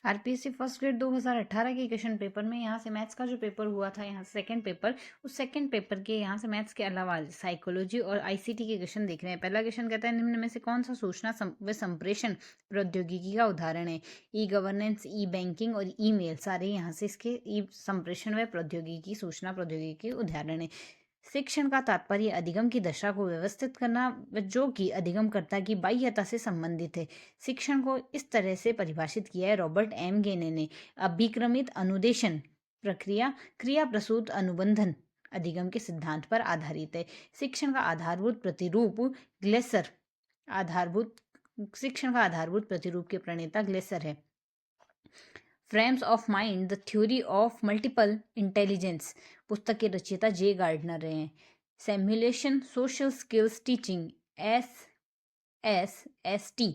RPSC first grade 2018 के question paper में यहाँ से मैथ्स का जो पेपर हुआ था, यहाँ से सेकंड पेपर, उस सेकंड पेपर के यहाँ से मैथ्स के अलावा साइकोलॉजी और आईसीटी के क्वेश्चन देख रहे हैं। पहला क्वेश्चन कहता है निम्न में से कौन सा सूचना व संप्रेषण प्रौद्योगिकी का उदाहरण है। ई गवर्नेंस, ई बैंकिंग और ई मेल, सारे यहाँ से इसके ई संप्रेषण व प्रौद्योगिकी, सूचना प्रौद्योगिकी के उदाहरण है। शिक्षण का तात्पर्य अधिगम की दशा को व्यवस्थित करना, जो कि अधिगमकर्ता की बाह्यता से संबंधित है। शिक्षण को इस तरह से परिभाषित किया है रॉबर्ट एम गेने ने। अभिक्रमित अनुदेशन प्रक्रिया क्रिया प्रसूत अनुबंधन अधिगम के सिद्धांत पर आधारित है। शिक्षण का आधारभूत प्रतिरूप ग्लेसर, आधारभूत शिक्षण का आधारभूत प्रतिरूप के प्रणेता ग्लेसर है। Frames of mind the theory of multiple intelligence पुस्तक के रचयिता जे गार्डनर रहे हैं। Simulation social skills teaching SSST,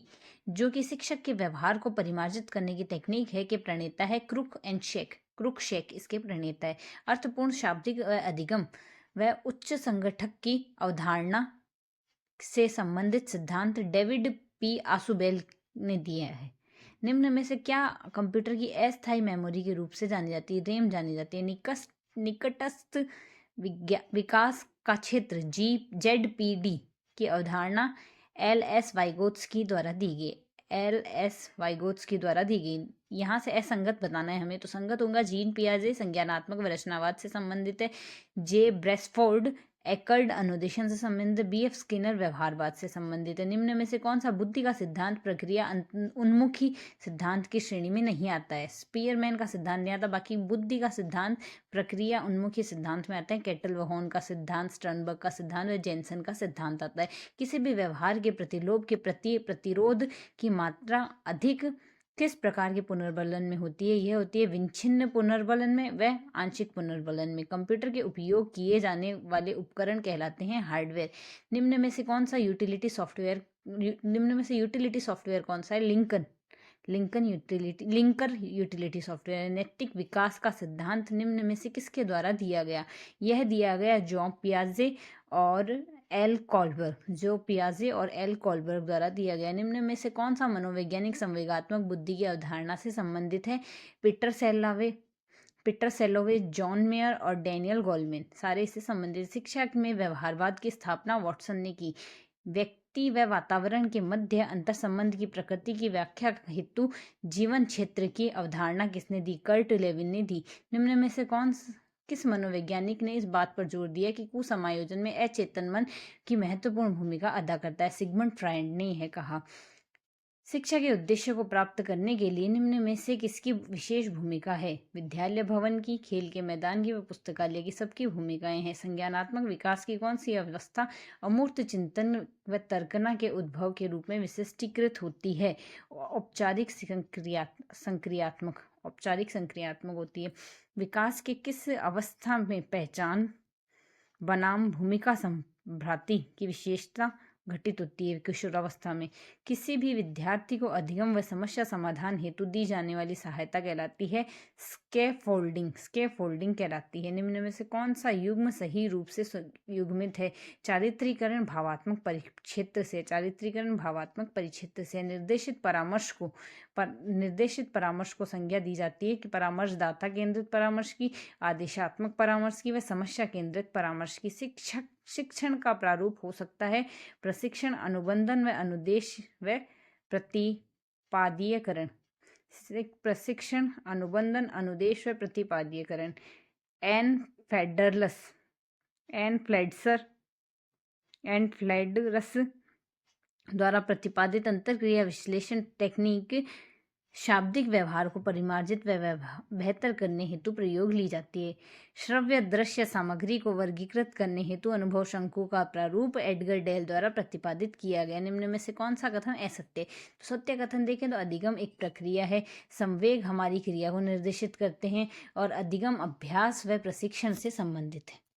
जो कि शिक्षक के व्यवहार को परिमार्जित करने की तकनीक है, के प्रणेता है क्रुकशेक इसके प्रणेता है। अर्थपूर्ण शाब्दिक अधिगम व उच्च संगठक की अवधारणा से संबंधित सिद्धांत डेविड पी आसुबेल ने दिया है। निम्न में से क्या कंप्यूटर की अस्थायी मेमोरी के रूप से जानी जाती है, रैम जानी जाती है। निकटस्थ विकास का क्षेत्र ZPD की अवधारणा LS वाइगोत्स्की द्वारा दी गई। यहाँ से असंगत बताना है हमें, तो संगत होगा जीन पियाजे संज्ञानात्मक व रचनावाद से संबंधित है। जे ब्रेसफोर्ड एकर्ड अनुदेशन से संबंधित, BF स्किनर व्यवहारवाद से संबंधित है। निम्न में से कौन सा बुद्धि का सिद्धांत प्रक्रिया उन्मुखी सिद्धांत की श्रेणी में नहीं आता है। स्पीयरमैन का सिद्धांत नहीं आता, बाकी बुद्धि का सिद्धांत प्रक्रिया उन्मुखी सिद्धांत में आता है। केटल व हॉर्न का सिद्धांत, स्टर्नबर्ग का सिद्धांत व जेनसन का सिद्धांत आता है। किसी भी व्यवहार के प्रतिलोभ के प्रति प्रतिरोध की मात्रा अधिक किस प्रकार के पुनर्बलन में होती है। यह होती है विच्छिन्न पुनर्बलन में व आंशिक पुनर्बलन में। कंप्यूटर के उपयोग किए जाने वाले उपकरण कहलाते हैं हार्डवेयर। निम्न में से यूटिलिटी सॉफ्टवेयर कौन सा है। Linker utility software. नैतिक विकास का सिद्धांत निम्न में से किसके द्वारा दिया गया। यह दिया गया जॉन पियाजे और एल कॉलबर्ग द्वारा दिया गया। निम्न में से कौन सा मनोवैज्ञानिक संवेगात्मक बुद्धि की अवधारणा से संबंधित है। पीटर सेलोवे, जॉन मेयर और डैनियल गोलमैन, सारे इससे संबंधित। शिक्षा में व्यवहारवाद की स्थापना वॉटसन ने की। व्यक्ति व वातावरण के मध्य अंतर संबंध की प्रकृति की व्याख्या हेतु जीवन क्षेत्र की अवधारणा किसने दी। कर्ट लेविन ने दी। निम्न में से किस मनोवैज्ञानिक ने इस बात पर जोर दिया कि कुसमायोजन में अचेतन मन की महत्वपूर्ण भूमिका अदा करता है। सिगमंड फ्रायड ने यह कहा। शिक्षा के उद्देश्य को प्राप्त करने के लिए निम्न में से किसकी विशेष भूमिका है। विद्यालय भवन की, खेल के मैदान की व पुस्तकालय की, सबकी भूमिकाएं हैं। संज्ञानात्मक विकास की कौन सी अवस्था अमूर्त चिंतन व तर्कना के उद्भव के रूप में विशिष्टीकृत होती है। औपचारिक संक्रियात्मक होती है। विकास के किस अवस्था में पहचान बनाम भूमिका संभ्रांति की विशेषता घटित होती है। किशोरावस्था में। किसी भी विद्यार्थी को अधिगम व समस्या समाधान हेतु दी जाने वाली सहायता कहलाती है स्कैफोल्डिंग कहलाती है। निम्न में से कौन सा युग्म सही रूप से युग्मित है। चारित्रीकरण भावात्मक परिक्षेत्र से। निर्देशित परामर्श को संज्ञा दी जाती है कि परामर्शदाता केंद्रित परामर्श की, आदेशात्मक परामर्श की व समस्या केंद्रित परामर्श की। शिक्षण का प्रारूप हो सकता है प्रशिक्षण, अनुबंधन व अनुदेश व प्रतिपादीयकरण। प्रशिक्षण, अनुबंधन, अनुदेश व प्रतिपादीयकरण। एन फ्लेडरस द्वारा प्रतिपादित अंतरक्रिया विश्लेषण टेक्निक शाब्दिक व्यवहार को परिमार्जित व बेहतर करने हेतु प्रयोग ली जाती है। श्रव्य दृश्य सामग्री को वर्गीकृत करने हेतु अनुभव शंकु का प्रारूप एडगर डेल द्वारा प्रतिपादित किया गया। निम्न में से कौन सा कथन असत्य। तो सत्य कथन देखें तो अधिगम एक प्रक्रिया है। संवेग हमारी क्रिया को निर्देशित करते हैं और अधिगम अभ्यास व प्रशिक्षण से संबंधित है।